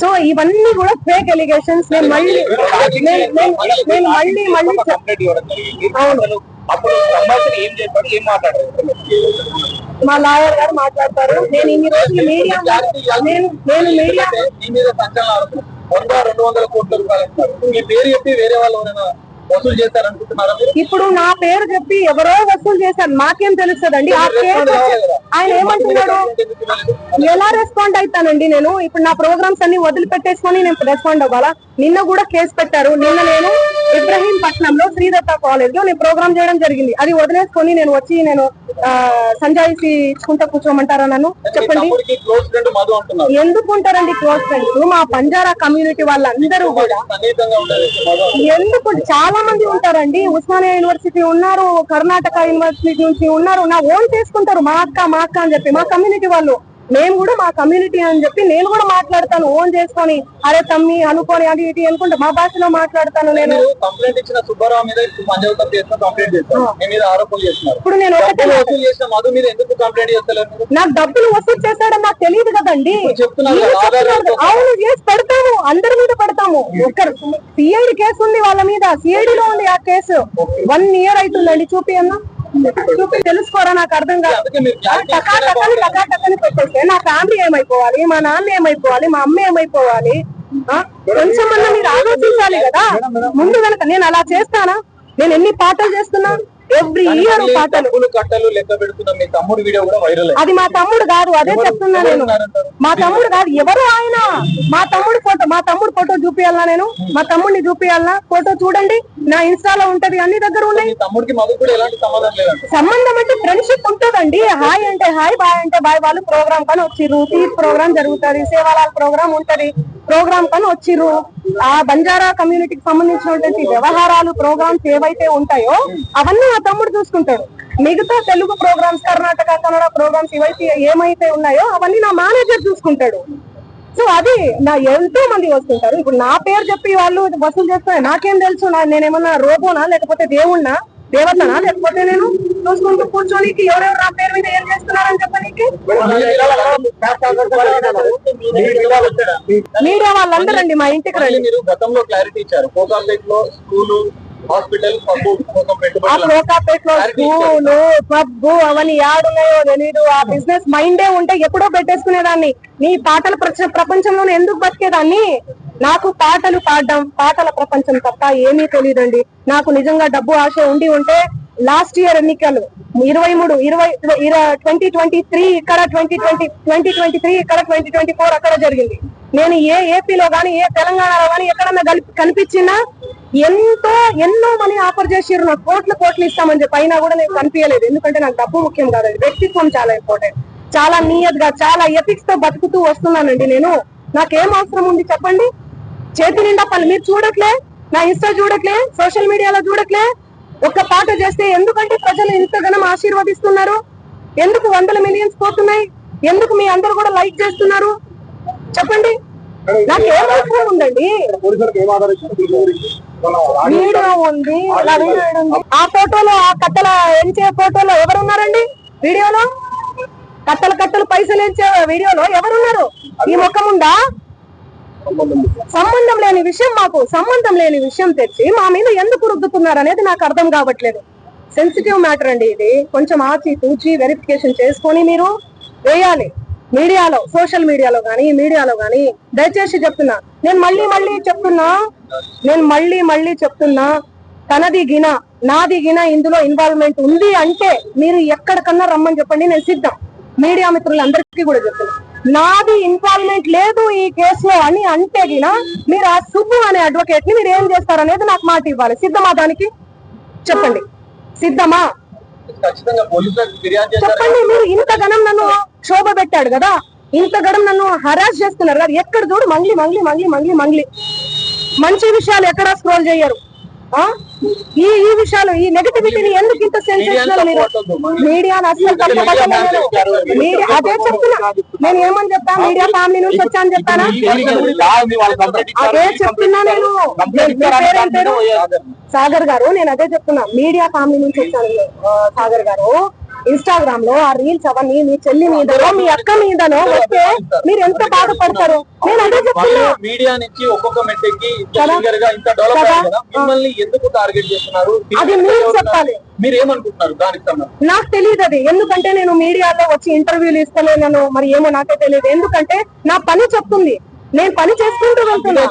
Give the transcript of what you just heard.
So ఇవన్నీ కూడా fake allegations. నేను మళ్ళీ మా లాయర్ గారు మాట్లాడతారు. నేను ఇన్ని రోజులు మీడియా వసూలు చేస్తారనుకుంటున్నారా? ఇప్పుడు నా పేరు చెప్పి ఎవరో వసూలు చేశారు, నాకేం తెలుస్తుందండి? ఆయన ఏమంటున్నాడు? ఎలా రెస్పాండ్ అవుతానండి నేను? ఇప్పుడు నా ప్రోగ్రామ్స్ అన్ని వదిలిపెట్టేసుకొని నేను రెస్పాండ్ అవ్వాలా? నిన్న కూడా కేసు పెట్టారు. నిన్న నేను ఇబ్రహీంపట్నంలో శ్రీదత్త కాలేజ్ లో నేను ప్రోగ్రామ్ చేయడం జరిగింది. అది వదిలేసుకొని నేను వచ్చి నేను సంజాయిషి ఇచ్చుకుంటా కూర్చోమంటారా నన్ను? చెప్పండి. ఎందుకు ఉంటారండి క్లోజ్ ఫ్రెండ్స్? మా బంజారా కమ్యూనిటీ వాళ్ళందరూ కూడా ఎందుకు చాలా మంది ఉంటారండి. ఉస్మానియా యూనివర్సిటీ ఉన్నారు, కర్ణాటక యూనివర్సిటీ నుంచి ఉన్నారు. నా ఓన్ చేసుకుంటారు మా అక్క అని చెప్పి. మా కమ్యూనిటీ వాళ్ళు, నేను కూడా మా కమ్యూనిటీ అని చెప్పి నేను కూడా మాట్లాడతాను ఓన్ చేసుకొని. అరే తమ్మి అనుకోని అది ఇది అనుకుంటా మా భాషలో మాట్లాడతాను. నేను కంప్లైంట్ ఇచ్చిన సుబ్బారావు మీద కంప్లైంట్ చేస్తున్నారు. ఇప్పుడు నేను నాకు డబ్బులు వసూలు చేస్తాడని నాకు తెలియదు కదండి. అవును, చేసి పెడతాము, అందరి మీద పెడతాము. ఒక్కరు సిఐడి కేసు ఉంది వాళ్ళ మీద, సిఐడిలో ఉంది ఆ కేసు. 1 year అవుతుందండి. చూపి అన్న, చూపి తెలుసుకోరా, నాకు అర్థం కాదు. టకాటకని పెట్టేస్తే నా ఫ్యామిలీ ఏమైపోవాలి, మా నాన్న ఏమైపోవాలి, మా అమ్మ ఏమైపోవాలి? కొంచెమన్నా మీరు ఆలోచించాలి కదా ముందు వెనక. నేను అలా చేస్తానా? నేను ఎన్ని పాటలు చేస్తున్నా, ఎవ్రీ ఇయర్ పాటలు. అది మా తమ్ముడు కాదు, అదే చెప్తున్నా నేను. మా తమ్ముడు కాదు, ఎవరు ఆయన? మా తమ్ముడు ఫోటో చూపియాలనా? నేను మా తమ్ముడిని చూపియాలనా? ఫోటో చూడండి, నా ఇన్స్టాలో ఉంటది, అన్ని దగ్గర ఉన్నాయి. సంబంధం అంటే ఫ్రెండ్షిప్ ఉంటుందండి. హాయ్ అంటే హాయ్, బాయ్ అంటే బాయ్. వాళ్ళు ప్రోగ్రామ్ కానీ వచ్చిర్రు, తీజ్ ప్రోగ్రామ్ జరుగుతుంది, సేవాలాల్ ప్రోగ్రామ్ ఉంటది, ప్రోగ్రామ్ కానీ వచ్చిర్రు. ఆ బంజారా కమ్యూనిటీకి సంబంధించినటువంటి వ్యవహారాలు, ప్రోగ్రామ్స్ ఏవైతే ఉంటాయో అవన్నీ మా తమ్ముడు చూసుకుంటాడు. మిగతా తెలుగు ప్రోగ్రామ్స్, కర్ణాటక కన్నడ ప్రోగ్రామ్స్ ఏమైతే ఉన్నాయో అవన్నీ నా మేనేజర్ చూసుకుంటాడు. సో అది నా ఎంతో మంది వస్తుంటారు. ఇప్పుడు నా పేరు చెప్పి వాళ్ళు వసూలు చేస్తారు, నాకేం తెలుసు? నేనేమన్నా రోబోనా, లేకపోతే దేవుణ్ణా, దేవతనా? లేకపోతే నేను చూసుకుంటూ కూర్చోనికి ఎవరెవరు నా పేరు మీద ఏం చేస్తున్నారని చెప్పనీకి? మీడియా వాళ్ళందరండి మా ఇంటికి రండి. గతంలో క్లారిటీ ఇచ్చారు, కోకాపేటలో స్కూలు, హాస్పిటల్, కోకాపేటలో స్కూలు, పబ్బు అవన్నీ యాడున్నాయో తెలీదు. ఆ బిజినెస్ మైండే ఉంటే ఎప్పుడో పెట్టేసుకునేదాన్ని. నీ పాటల ప్రపంచంలో ఎందుకు బతికేదాన్ని? నాకు పాటలు పాడడం, పాటల ప్రపంచం తప్ప ఏమీ తెలియదండి. నాకు నిజంగా డబ్బు ఆశ ఉంటే లాస్ట్ ఇయర్ ఎన్నికలు 2023 ఇక్కడ, 2023 ఇక్కడ, 2024 అక్కడ జరిగింది. నేను ఏ ఏపీలో గానీ, ఏ తెలంగాణలో గానీ ఎక్కడన్నా కనిపించినా ఎన్నో మనీ ఆఫర్ చేసిర్రు. నాకు కోట్లు ఇస్తామని చెప్పి, అయినా కూడా నేను కనిపించలేదు. ఎందుకంటే నాకు డబ్బు ముఖ్యం కాదండి, వ్యక్తిత్వం చాలా ఇంపార్టెంట్. చాలా నియత్ గా, చాలా ఎథిక్స్ తో బతుకుతూ వస్తున్నానండి నేను. నాకేం అవసరం ఉంది చెప్పండి? చేతి నిండా పని. మీరు చూడట్లే, నా ఇన్స్టా చూడట్లే, సోషల్ మీడియాలో చూడట్లే. ఒక్క పాట చేస్తే ఎందుకంటే ప్రజలు ఇంతగానం ఆశీర్వదిస్తున్నారు? ఎందుకు 100 millions పోతున్నాయి? ఎందుకు మీ అందరూ కూడా లైక్ చేస్తున్నారు? చెప్పండి. నాకు ఏం అవసరం ఉందండి? వీడియో ఉంది, ఆ ఫోటోలో, ఆ కట్టల ఎంచే ఫోటోలో ఎవరున్నారండి? వీడియోలో కట్టలు పైసలు ఎంచే వీడియోలో ఎవరున్నారు? ఈ ముఖం ఉందా? సంబంధం లేని విషయం, మాకు సంబంధం లేని విషయం తెచ్చి మా మీద ఎందుకు రుద్దుతున్నారు అనేది నాకు అర్థం కావట్లేదు. సెన్సిటివ్ మ్యాటర్ అండి ఇది. కొంచెం ఆచి తూచి వెరిఫికేషన్ చేసుకొని మీరు వేయాలి మీడియాలో, సోషల్ మీడియాలో కానీ, ఈ మీడియాలో కానీ. దయచేసి చెప్తున్నా, నేను మళ్ళీ చెప్తున్నా, తనది గిన నాది గిన ఇందులో ఇన్వాల్వ్మెంట్ ఉంది అంటే మీరు ఎక్కడికన్నా రమ్మని చెప్పండి, నేను సిద్ధం. మీడియా మిత్రులందరికీ కూడా చెప్తున్నా, నాది ఇన్వాల్వ్మెంట్ లేదు ఈ కేసులో అని అంటే గిన మీరు ఆ సుబ్బు అనే అడ్వకేట్ ని మీరు ఏం చేస్తారనేది నాకు మాట ఇవ్వాలి. సిద్ధమా? దానికి చెప్పండి, సిద్ధమా? చెప్పండి. మీరు ఇంతగనం నన్ను క్షోభ పెట్టాడు కదా, ఇంతగనం నన్ను హరాస్ చేస్తున్నారు కదా, ఎక్కడ చూడు మంగ్లీ. మంచి విషయాలు ఎక్కడ స్క్రోల్ చేయరు. ఈ విషయాలు, ఈ నెగటివిటీని ఎందుకు ఇంత సెన్సేషనల్? మీడియా అసలు అదే చెప్తున్నా. నేను ఏమని చెప్పా? మీడియా ఫ్యామిలీ నుంచి వచ్చా అని చెప్పానా? అదే చెప్తున్నా నేను. సాగర్ గారు, నేను అదే చెప్తున్నా, మీడియా ఫ్యామిలీ నుంచి వచ్చాను సాగర్ గారు. ఇన్స్టాగ్రామ్ లో ఆ రీల్స్ అవన్నీ మీ చెల్లి మీదనో మీ అక్క మీదనో వస్తే మీరు ఎంత బాధపడతారు? నేను అదే చెప్తున్నా. మీడియా నుంచి ఒక్కొక్క మెట్టెక్కి సింగర్ గా ఇంత డెవలప్ అయ్యారు కదా, మిమ్మల్ని ఎందుకు టార్గెట్ చేస్తున్నారు? అది మీరు చెప్పాలి. మీరు ఏమనుకుంటున్నారు దానికి సంబంధించి? నాకు తెలియదు అది, ఎందుకంటే నేను మీడియాలో వచ్చి ఇంటర్వ్యూలు ఇస్తలేను, మరి ఏమో నాకే తెలియదు. ఎందుకంటే నా పని చెప్తుంది, నేను పని చేసుకుంటూ వెళ్తున్నా.